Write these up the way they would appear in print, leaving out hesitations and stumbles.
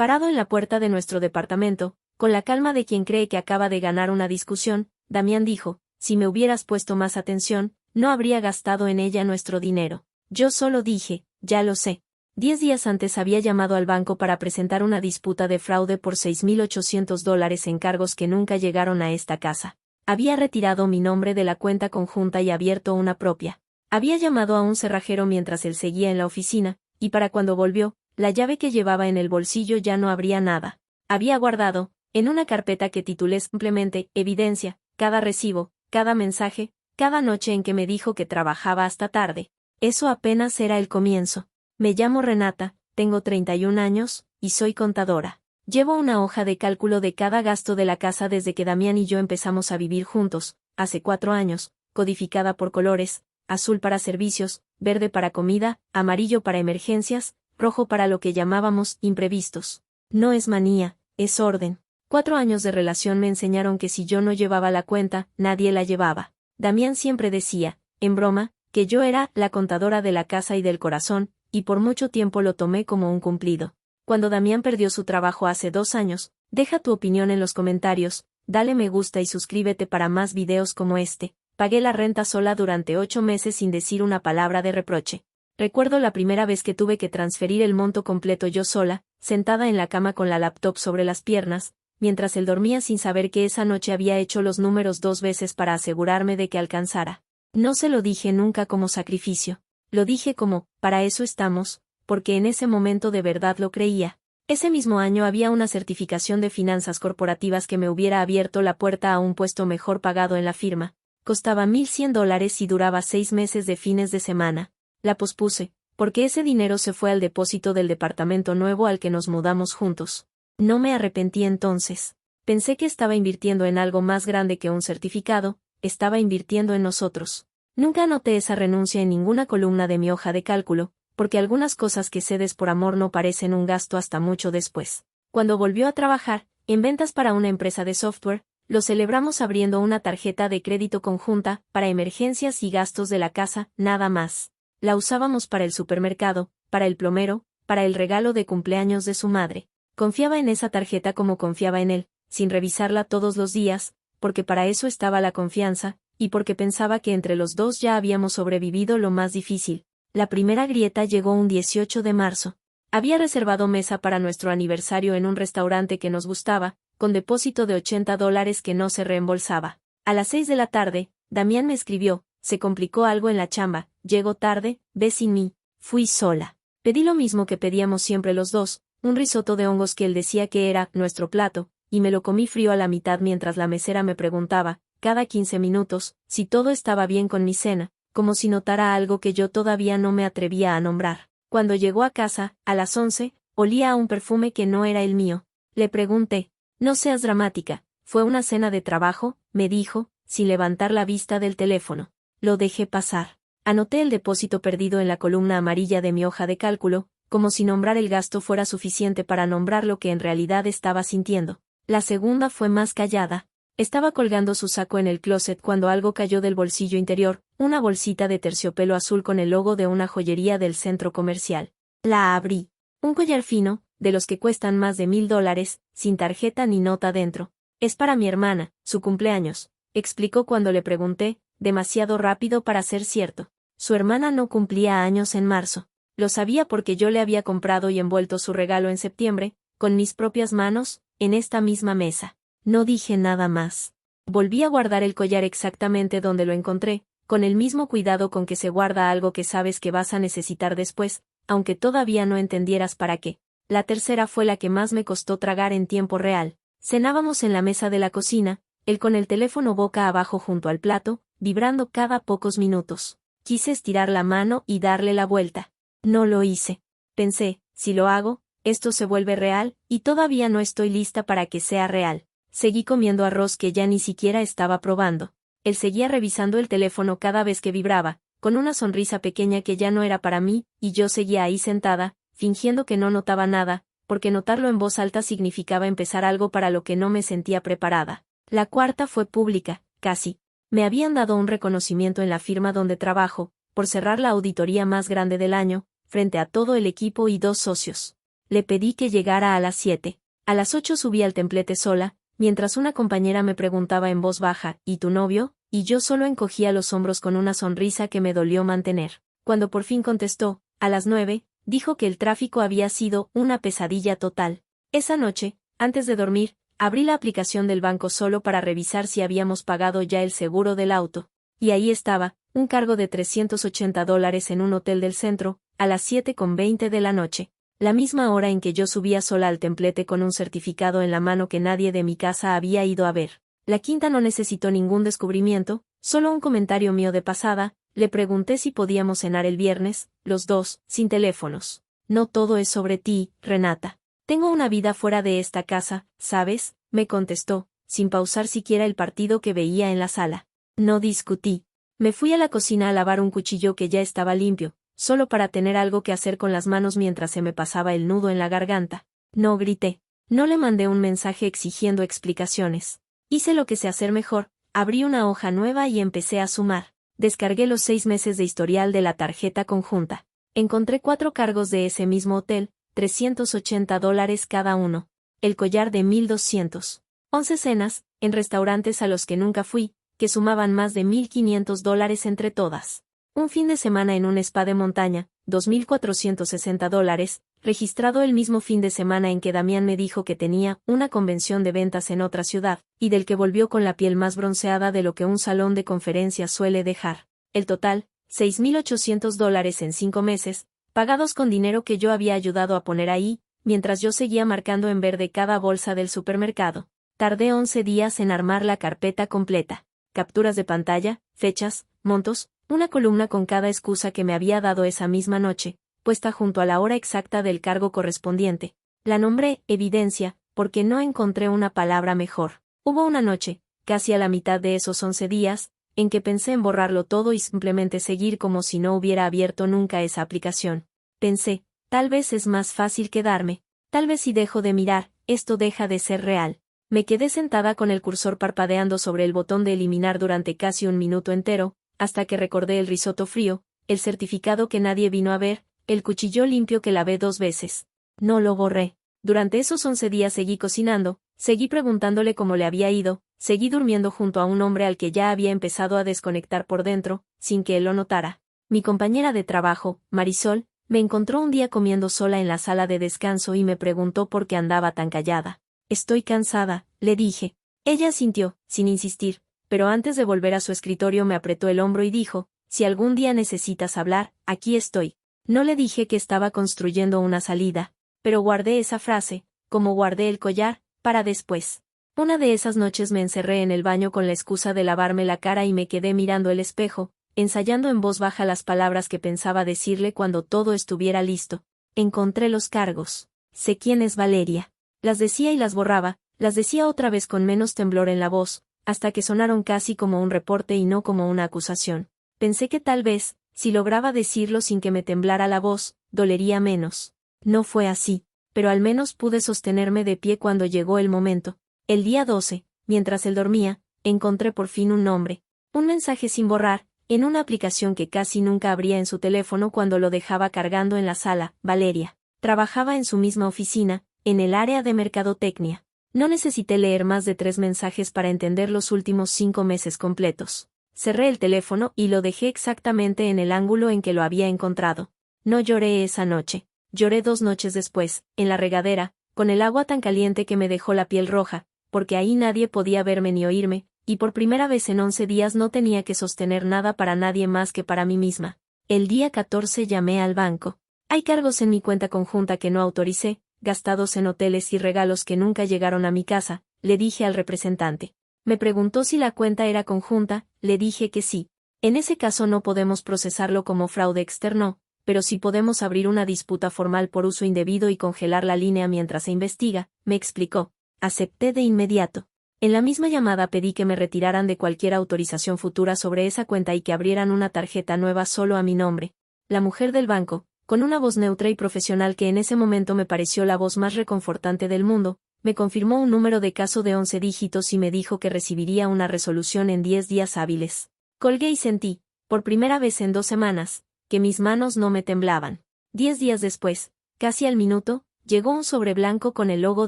Parado en la puerta de nuestro departamento, con la calma de quien cree que acaba de ganar una discusión, Damián dijo, si me hubieras puesto más atención, no habría gastado en ella nuestro dinero. Yo solo dije, ya lo sé. 10 días antes había llamado al banco para presentar una disputa de fraude por $6,800 en cargos que nunca llegaron a esta casa. Había retirado mi nombre de la cuenta conjunta y abierto una propia. Había llamado a un cerrajero mientras él seguía en la oficina, y para cuando volvió, la llave que llevaba en el bolsillo ya no habría nada. Había guardado, en una carpeta que titulé simplemente Evidencia, cada recibo, cada mensaje, cada noche en que me dijo que trabajaba hasta tarde. Eso apenas era el comienzo. Me llamo Renata, tengo 31 años, y soy contadora. Llevo una hoja de cálculo de cada gasto de la casa desde que Damián y yo empezamos a vivir juntos, hace 4 años, codificada por colores, azul para servicios, verde para comida, amarillo para emergencias, rojo para lo que llamábamos imprevistos. No es manía, es orden. 4 años de relación me enseñaron que si yo no llevaba la cuenta, nadie la llevaba. Damián siempre decía, en broma, que yo era la contadora de la casa y del corazón, y por mucho tiempo lo tomé como un cumplido. Cuando Damián perdió su trabajo hace 2 años, deja tu opinión en los comentarios, dale me gusta y suscríbete para más videos como este. Pagué la renta sola durante 8 meses sin decir una palabra de reproche. Recuerdo la primera vez que tuve que transferir el monto completo yo sola, sentada en la cama con la laptop sobre las piernas, mientras él dormía sin saber que esa noche había hecho los números 2 veces para asegurarme de que alcanzara. No se lo dije nunca como sacrificio. Lo dije como, para eso estamos, porque en ese momento de verdad lo creía. Ese mismo año había una certificación de finanzas corporativas que me hubiera abierto la puerta a un puesto mejor pagado en la firma. Costaba $1,100 y duraba 6 meses de fines de semana. La pospuse, porque ese dinero se fue al depósito del departamento nuevo al que nos mudamos juntos. No me arrepentí entonces. Pensé que estaba invirtiendo en algo más grande que un certificado, estaba invirtiendo en nosotros. Nunca anoté esa renuncia en ninguna columna de mi hoja de cálculo, porque algunas cosas que cedes por amor no parecen un gasto hasta mucho después. Cuando volvió a trabajar, en ventas para una empresa de software, lo celebramos abriendo una tarjeta de crédito conjunta, para emergencias y gastos de la casa, nada más. La usábamos para el supermercado, para el plomero, para el regalo de cumpleaños de su madre. Confiaba en esa tarjeta como confiaba en él, sin revisarla todos los días, porque para eso estaba la confianza, y porque pensaba que entre los dos ya habíamos sobrevivido lo más difícil. La primera grieta llegó un 18 de marzo. Había reservado mesa para nuestro aniversario en un restaurante que nos gustaba, con depósito de $80 que no se reembolsaba. A las 6 de la tarde, Damián me escribió, se complicó algo en la chamba, llego tarde, ve sin mí, fui sola. Pedí lo mismo que pedíamos siempre los dos, un risotto de hongos que él decía que era nuestro plato, y me lo comí frío a la mitad mientras la mesera me preguntaba, cada 15 minutos, si todo estaba bien con mi cena, como si notara algo que yo todavía no me atrevía a nombrar. Cuando llegó a casa, a las 11, olía a un perfume que no era el mío. Le pregunté, no seas dramática, ¿fue una cena de trabajo?, me dijo, sin levantar la vista del teléfono. Lo dejé pasar. Anoté el depósito perdido en la columna amarilla de mi hoja de cálculo, como si nombrar el gasto fuera suficiente para nombrar lo que en realidad estaba sintiendo. La segunda fue más callada. Estaba colgando su saco en el closet cuando algo cayó del bolsillo interior, una bolsita de terciopelo azul con el logo de una joyería del centro comercial. La abrí. Un collar fino, de los que cuestan más de $1,000, sin tarjeta ni nota dentro. Es para mi hermana, su cumpleaños, explicó cuando le pregunté, demasiado rápido para ser cierto. Su hermana no cumplía años en marzo. Lo sabía porque yo le había comprado y envuelto su regalo en septiembre, con mis propias manos, en esta misma mesa. No dije nada más. Volví a guardar el collar exactamente donde lo encontré, con el mismo cuidado con que se guarda algo que sabes que vas a necesitar después, aunque todavía no entendieras para qué. La tercera fue la que más me costó tragar en tiempo real. Cenábamos en la mesa de la cocina, él con el teléfono boca abajo junto al plato, vibrando cada pocos minutos. Quise estirar la mano y darle la vuelta. No lo hice. Pensé, si lo hago, esto se vuelve real, y todavía no estoy lista para que sea real. Seguí comiendo arroz que ya ni siquiera estaba probando. Él seguía revisando el teléfono cada vez que vibraba, con una sonrisa pequeña que ya no era para mí, y yo seguía ahí sentada, fingiendo que no notaba nada, porque notarlo en voz alta significaba empezar algo para lo que no me sentía preparada. La cuarta fue pública, casi. Me habían dado un reconocimiento en la firma donde trabajo, por cerrar la auditoría más grande del año, frente a todo el equipo y 2 socios. Le pedí que llegara a las 7. A las 8 subí al templete sola, mientras una compañera me preguntaba en voz baja, ¿y tu novio? Y yo solo encogía los hombros con una sonrisa que me dolió mantener. Cuando por fin contestó, a las 9, dijo que el tráfico había sido una pesadilla total. Esa noche, antes de dormir, abrí la aplicación del banco solo para revisar si habíamos pagado ya el seguro del auto. Y ahí estaba, un cargo de $380 en un hotel del centro, a las 7:20 de la noche. La misma hora en que yo subía sola al templete con un certificado en la mano que nadie de mi casa había ido a ver. La quinta no necesitó ningún descubrimiento, solo un comentario mío de pasada. Le pregunté si podíamos cenar el viernes, los dos, sin teléfonos. No todo es sobre ti, Renata. Tengo una vida fuera de esta casa, ¿sabes? Me contestó, sin pausar siquiera el partido que veía en la sala. No discutí. Me fui a la cocina a lavar un cuchillo que ya estaba limpio, solo para tener algo que hacer con las manos mientras se me pasaba el nudo en la garganta. No grité. No le mandé un mensaje exigiendo explicaciones. Hice lo que sé hacer mejor, abrí una hoja nueva y empecé a sumar. Descargué los 6 meses de historial de la tarjeta conjunta. Encontré 4 cargos de ese mismo hotel, $380 cada uno. El collar de 1,200. 11 cenas, en restaurantes a los que nunca fui, que sumaban más de $1,500 entre todas. Un fin de semana en un spa de montaña, $2,460, registrado el mismo fin de semana en que Damián me dijo que tenía una convención de ventas en otra ciudad, y del que volvió con la piel más bronceada de lo que un salón de conferencias suele dejar. El total, $6,800 en 5 meses, pagados con dinero que yo había ayudado a poner ahí, mientras yo seguía marcando en verde cada bolsa del supermercado. Tardé 11 días en armar la carpeta completa. Capturas de pantalla, fechas, montos, una columna con cada excusa que me había dado esa misma noche, puesta junto a la hora exacta del cargo correspondiente. La nombré evidencia, porque no encontré una palabra mejor. Hubo una noche, casi a la mitad de esos 11 días, en que pensé en borrarlo todo y simplemente seguir como si no hubiera abierto nunca esa aplicación. Pensé, tal vez es más fácil quedarme, tal vez si dejo de mirar, esto deja de ser real. Me quedé sentada con el cursor parpadeando sobre el botón de eliminar durante casi un minuto entero, hasta que recordé el risotto frío, el certificado que nadie vino a ver, el cuchillo limpio que lavé 2 veces. No lo borré. Durante esos 11 días seguí cocinando, seguí preguntándole cómo le había ido, seguí durmiendo junto a un hombre al que ya había empezado a desconectar por dentro, sin que él lo notara. Mi compañera de trabajo, Marisol, me encontró un día comiendo sola en la sala de descanso y me preguntó por qué andaba tan callada. Estoy cansada, le dije. Ella asintió, sin insistir, pero antes de volver a su escritorio me apretó el hombro y dijo, si algún día necesitas hablar, aquí estoy. No le dije que estaba construyendo una salida, pero guardé esa frase, como guardé el collar, para después. Una de esas noches me encerré en el baño con la excusa de lavarme la cara y me quedé mirando el espejo, ensayando en voz baja las palabras que pensaba decirle cuando todo estuviera listo. Encontré los cargos. Sé quién es Valeria. Las decía y las borraba, las decía otra vez con menos temblor en la voz, hasta que sonaron casi como un reporte y no como una acusación. Pensé que tal vez, si lograba decirlo sin que me temblara la voz, dolería menos. No fue así, pero al menos pude sostenerme de pie cuando llegó el momento. El día 12, mientras él dormía, encontré por fin un nombre. Un mensaje sin borrar, en una aplicación que casi nunca abría en su teléfono cuando lo dejaba cargando en la sala. Valeria. Trabajaba en su misma oficina, en el área de mercadotecnia. No necesité leer más de 3 mensajes para entender los últimos 5 meses completos. Cerré el teléfono y lo dejé exactamente en el ángulo en que lo había encontrado. No lloré esa noche. Lloré 2 noches después, en la regadera, con el agua tan caliente que me dejó la piel roja, porque ahí nadie podía verme ni oírme, y por primera vez en 11 días no tenía que sostener nada para nadie más que para mí misma. El día 14 llamé al banco. Hay cargos en mi cuenta conjunta que no autoricé, gastados en hoteles y regalos que nunca llegaron a mi casa, le dije al representante. Me preguntó si la cuenta era conjunta, le dije que sí. En ese caso no podemos procesarlo como fraude externo, pero sí podemos abrir una disputa formal por uso indebido y congelar la línea mientras se investiga, me explicó. Acepté de inmediato. En la misma llamada pedí que me retiraran de cualquier autorización futura sobre esa cuenta y que abrieran una tarjeta nueva solo a mi nombre. La mujer del banco, con una voz neutra y profesional que en ese momento me pareció la voz más reconfortante del mundo, me confirmó un número de caso de 11 dígitos y me dijo que recibiría una resolución en 10 días hábiles. Colgué y sentí, por primera vez en 2 semanas, que mis manos no me temblaban. 10 días después, casi al minuto, Llegó un sobre blanco con el logo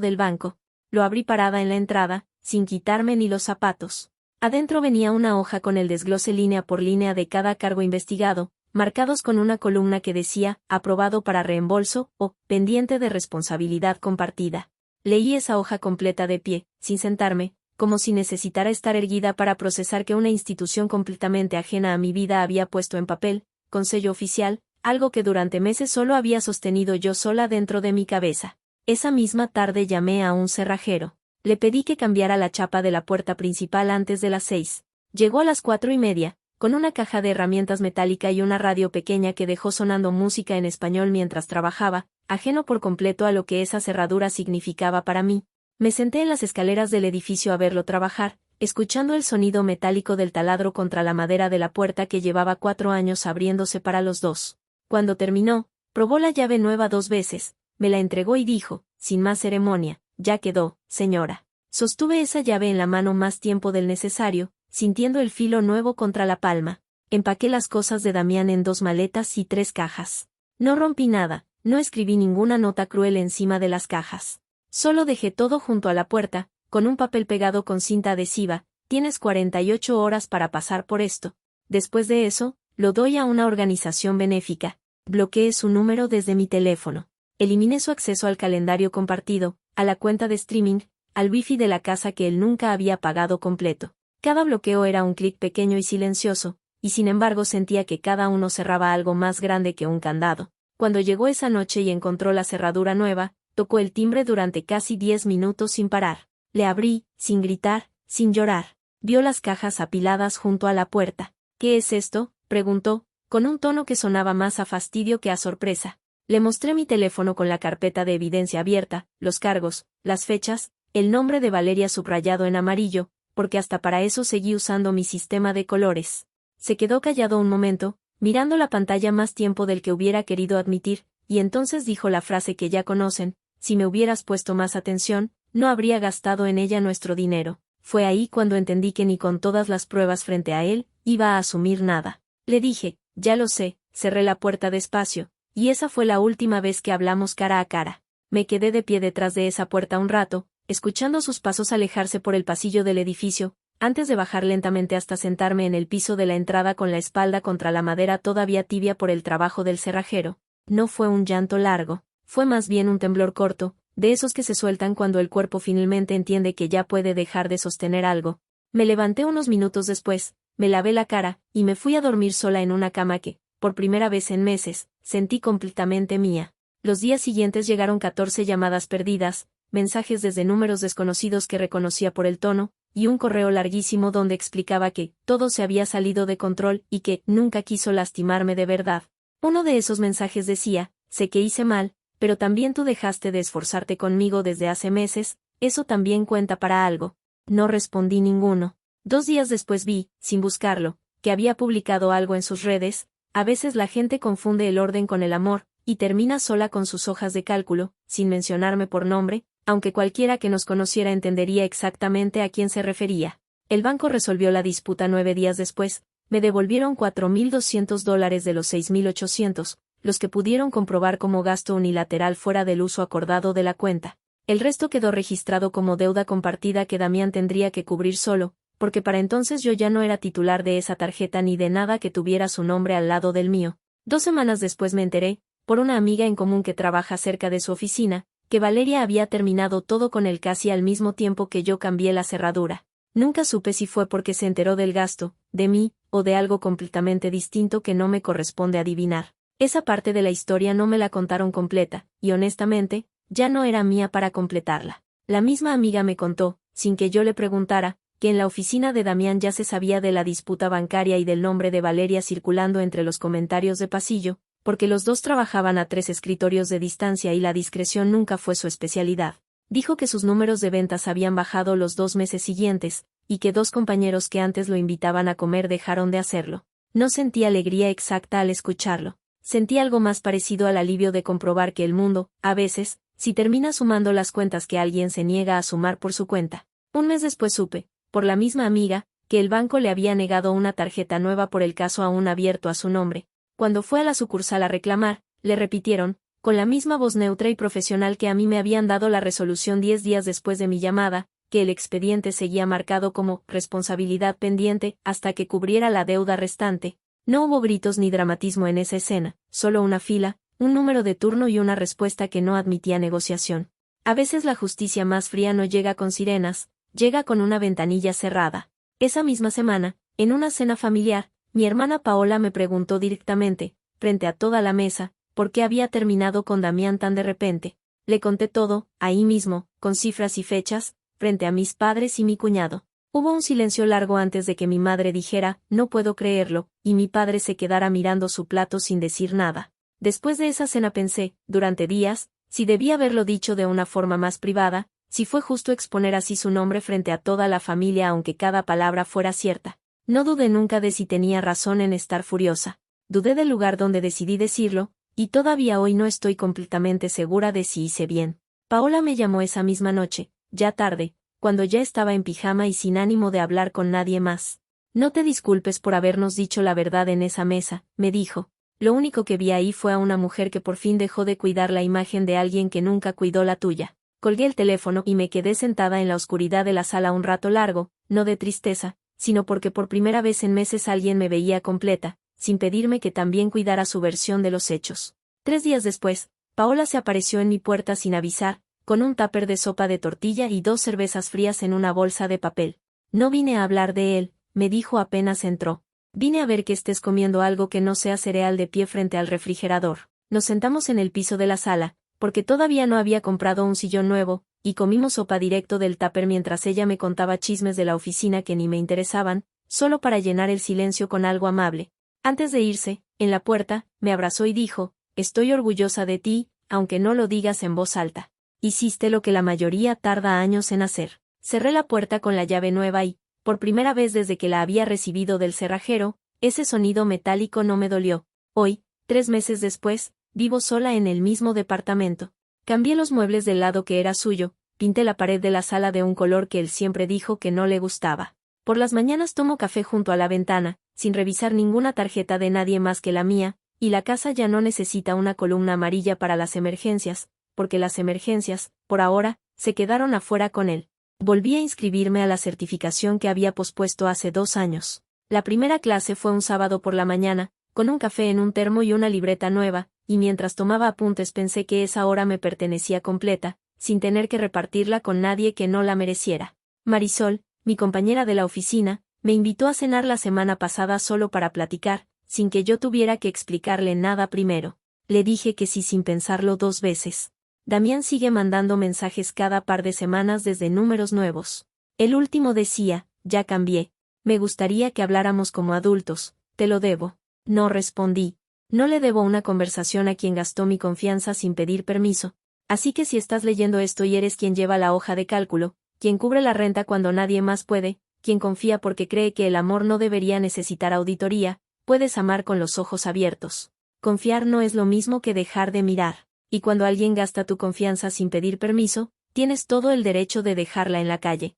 del banco. Lo abrí parada en la entrada, sin quitarme ni los zapatos. Adentro venía una hoja con el desglose línea por línea de cada cargo investigado, marcados con una columna que decía, aprobado para reembolso, o, pendiente de responsabilidad compartida. Leí esa hoja completa de pie, sin sentarme, como si necesitara estar erguida para procesar que una institución completamente ajena a mi vida había puesto en papel, con sello oficial, algo que durante meses solo había sostenido yo sola dentro de mi cabeza. Esa misma tarde llamé a un cerrajero. Le pedí que cambiara la chapa de la puerta principal antes de las 6. Llegó a las 4:30, con una caja de herramientas metálica y una radio pequeña que dejó sonando música en español mientras trabajaba, ajeno por completo a lo que esa cerradura significaba para mí. Me senté en las escaleras del edificio a verlo trabajar, escuchando el sonido metálico del taladro contra la madera de la puerta que llevaba 4 años abriéndose para los dos. Cuando terminó, probó la llave nueva 2 veces, me la entregó y dijo, sin más ceremonia, ya quedó, señora. Sostuve esa llave en la mano más tiempo del necesario, sintiendo el filo nuevo contra la palma. Empaqué las cosas de Damián en 2 maletas y 3 cajas. No rompí nada, no escribí ninguna nota cruel encima de las cajas. Solo dejé todo junto a la puerta, con un papel pegado con cinta adhesiva. Tienes 48 horas para pasar por esto. Después de eso, lo doy a una organización benéfica. Bloqueé su número desde mi teléfono. Eliminé su acceso al calendario compartido, a la cuenta de streaming, al wifi de la casa que él nunca había pagado completo. Cada bloqueo era un clic pequeño y silencioso, y sin embargo sentía que cada uno cerraba algo más grande que un candado. Cuando llegó esa noche y encontró la cerradura nueva, tocó el timbre durante casi 10 minutos sin parar. Le abrí, sin gritar, sin llorar. Vio las cajas apiladas junto a la puerta. ¿Qué es esto?, preguntó, con un tono que sonaba más a fastidio que a sorpresa. Le mostré mi teléfono con la carpeta de evidencia abierta, los cargos, las fechas, el nombre de Valeria subrayado en amarillo, porque hasta para eso seguí usando mi sistema de colores. Se quedó callado un momento, mirando la pantalla más tiempo del que hubiera querido admitir, y entonces dijo la frase que ya conocen, si me hubieras puesto más atención, no habría gastado en ella nuestro dinero. Fue ahí cuando entendí que ni con todas las pruebas frente a él, iba a asumir nada. Le dije, ya lo sé, cerré la puerta despacio, y esa fue la última vez que hablamos cara a cara. Me quedé de pie detrás de esa puerta un rato, escuchando sus pasos alejarse por el pasillo del edificio, antes de bajar lentamente hasta sentarme en el piso de la entrada con la espalda contra la madera todavía tibia por el trabajo del cerrajero. No fue un llanto largo, fue más bien un temblor corto, de esos que se sueltan cuando el cuerpo finalmente entiende que ya puede dejar de sostener algo. Me levanté unos minutos después, me lavé la cara, y me fui a dormir sola en una cama que, por primera vez en meses, sentí completamente mía. Los días siguientes llegaron 14 llamadas perdidas, mensajes desde números desconocidos que reconocía por el tono, y un correo larguísimo donde explicaba que todo se había salido de control y que nunca quiso lastimarme de verdad. Uno de esos mensajes decía, sé que hice mal, pero también tú dejaste de esforzarte conmigo desde hace meses, eso también cuenta para algo. No respondí ninguno. 2 días después vi, sin buscarlo, que había publicado algo en sus redes. A veces la gente confunde el orden con el amor, y termina sola con sus hojas de cálculo, sin mencionarme por nombre, aunque cualquiera que nos conociera entendería exactamente a quién se refería. El banco resolvió la disputa 9 días después, me devolvieron $4,200 de los 6,800, los que pudieron comprobar como gasto unilateral fuera del uso acordado de la cuenta. El resto quedó registrado como deuda compartida que Damián tendría que cubrir solo, porque para entonces yo ya no era titular de esa tarjeta ni de nada que tuviera su nombre al lado del mío. 2 semanas después me enteré, por una amiga en común que trabaja cerca de su oficina, que Valeria había terminado todo con él casi al mismo tiempo que yo cambié la cerradura. Nunca supe si fue porque se enteró del gasto, de mí, o de algo completamente distinto que no me corresponde adivinar. Esa parte de la historia no me la contaron completa, y honestamente, ya no era mía para completarla. La misma amiga me contó, sin que yo le preguntara, que en la oficina de Damián ya se sabía de la disputa bancaria y del nombre de Valeria circulando entre los comentarios de pasillo, porque los dos trabajaban a 3 escritorios de distancia y la discreción nunca fue su especialidad. Dijo que sus números de ventas habían bajado los 2 meses siguientes, y que 2 compañeros que antes lo invitaban a comer dejaron de hacerlo. No sentí alegría exacta al escucharlo. Sentí algo más parecido al alivio de comprobar que el mundo, a veces, si termina sumando las cuentas que alguien se niega a sumar por su cuenta. Un mes después supe, por la misma amiga, que el banco le había negado una tarjeta nueva por el caso aún abierto a su nombre. Cuando fue a la sucursal a reclamar, le repitieron, con la misma voz neutra y profesional que a mí me habían dado la resolución 10 días después de mi llamada, que el expediente seguía marcado como responsabilidad pendiente hasta que cubriera la deuda restante. No hubo gritos ni dramatismo en esa escena, solo una fila, un número de turno y una respuesta que no admitía negociación. A veces la justicia más fría no llega con sirenas, llega con una ventanilla cerrada. Esa misma semana, en una cena familiar, mi hermana Paola me preguntó directamente, frente a toda la mesa, por qué había terminado con Damián tan de repente. Le conté todo, ahí mismo, con cifras y fechas, frente a mis padres y mi cuñado. Hubo un silencio largo antes de que mi madre dijera, no puedo creerlo, y mi padre se quedara mirando su plato sin decir nada. Después de esa cena pensé, durante días, si debía haberlo dicho de una forma más privada, si fue justo exponer así su nombre frente a toda la familia aunque cada palabra fuera cierta. No dudé nunca de si tenía razón en estar furiosa. Dudé del lugar donde decidí decirlo, y todavía hoy no estoy completamente segura de si hice bien. Paola me llamó esa misma noche, ya tarde, cuando ya estaba en pijama y sin ánimo de hablar con nadie más. No te disculpes por habernos dicho la verdad en esa mesa, me dijo. Lo único que vi ahí fue a una mujer que por fin dejó de cuidar la imagen de alguien que nunca cuidó la tuya. Colgué el teléfono y me quedé sentada en la oscuridad de la sala un rato largo, no de tristeza, sino porque por primera vez en meses alguien me veía completa, sin pedirme que también cuidara su versión de los hechos. 3 días después, Paola se apareció en mi puerta sin avisar, con un tupper de sopa de tortilla y 2 cervezas frías en una bolsa de papel. No vine a hablar de él, me dijo apenas entró. Vine a ver que estés comiendo algo que no sea cereal de pie frente al refrigerador. Nos sentamos en el piso de la sala, porque todavía no había comprado un sillón nuevo, y comimos sopa directo del tupper mientras ella me contaba chismes de la oficina que ni me interesaban, solo para llenar el silencio con algo amable. Antes de irse, en la puerta, me abrazó y dijo, estoy orgullosa de ti, aunque no lo digas en voz alta. Hiciste lo que la mayoría tarda años en hacer. Cerré la puerta con la llave nueva y, por primera vez desde que la había recibido del cerrajero, ese sonido metálico no me dolió. Hoy, 3 meses después, vivo sola en el mismo departamento. Cambié los muebles del lado que era suyo, pinté la pared de la sala de un color que él siempre dijo que no le gustaba. Por las mañanas tomo café junto a la ventana, sin revisar ninguna tarjeta de nadie más que la mía, y la casa ya no necesita una columna amarilla para las emergencias, porque las emergencias, por ahora, se quedaron afuera con él. Volví a inscribirme a la certificación que había pospuesto hace 2 años. La primera clase fue un sábado por la mañana, con un café en un termo y una libreta nueva, y mientras tomaba apuntes pensé que esa hora me pertenecía completa, sin tener que repartirla con nadie que no la mereciera. Marisol, mi compañera de la oficina, me invitó a cenar la semana pasada solo para platicar, sin que yo tuviera que explicarle nada primero. Le dije que sí sin pensarlo 2 veces. Damián sigue mandando mensajes cada par de semanas desde números nuevos. El último decía, ya cambié. Me gustaría que habláramos como adultos, te lo debo. No respondí. No le debo una conversación a quien gastó mi confianza sin pedir permiso. Así que si estás leyendo esto y eres quien lleva la hoja de cálculo, quien cubre la renta cuando nadie más puede, quien confía porque cree que el amor no debería necesitar auditoría, puedes amar con los ojos abiertos. Confiar no es lo mismo que dejar de mirar. Y cuando alguien gasta tu confianza sin pedir permiso, tienes todo el derecho de dejarla en la calle.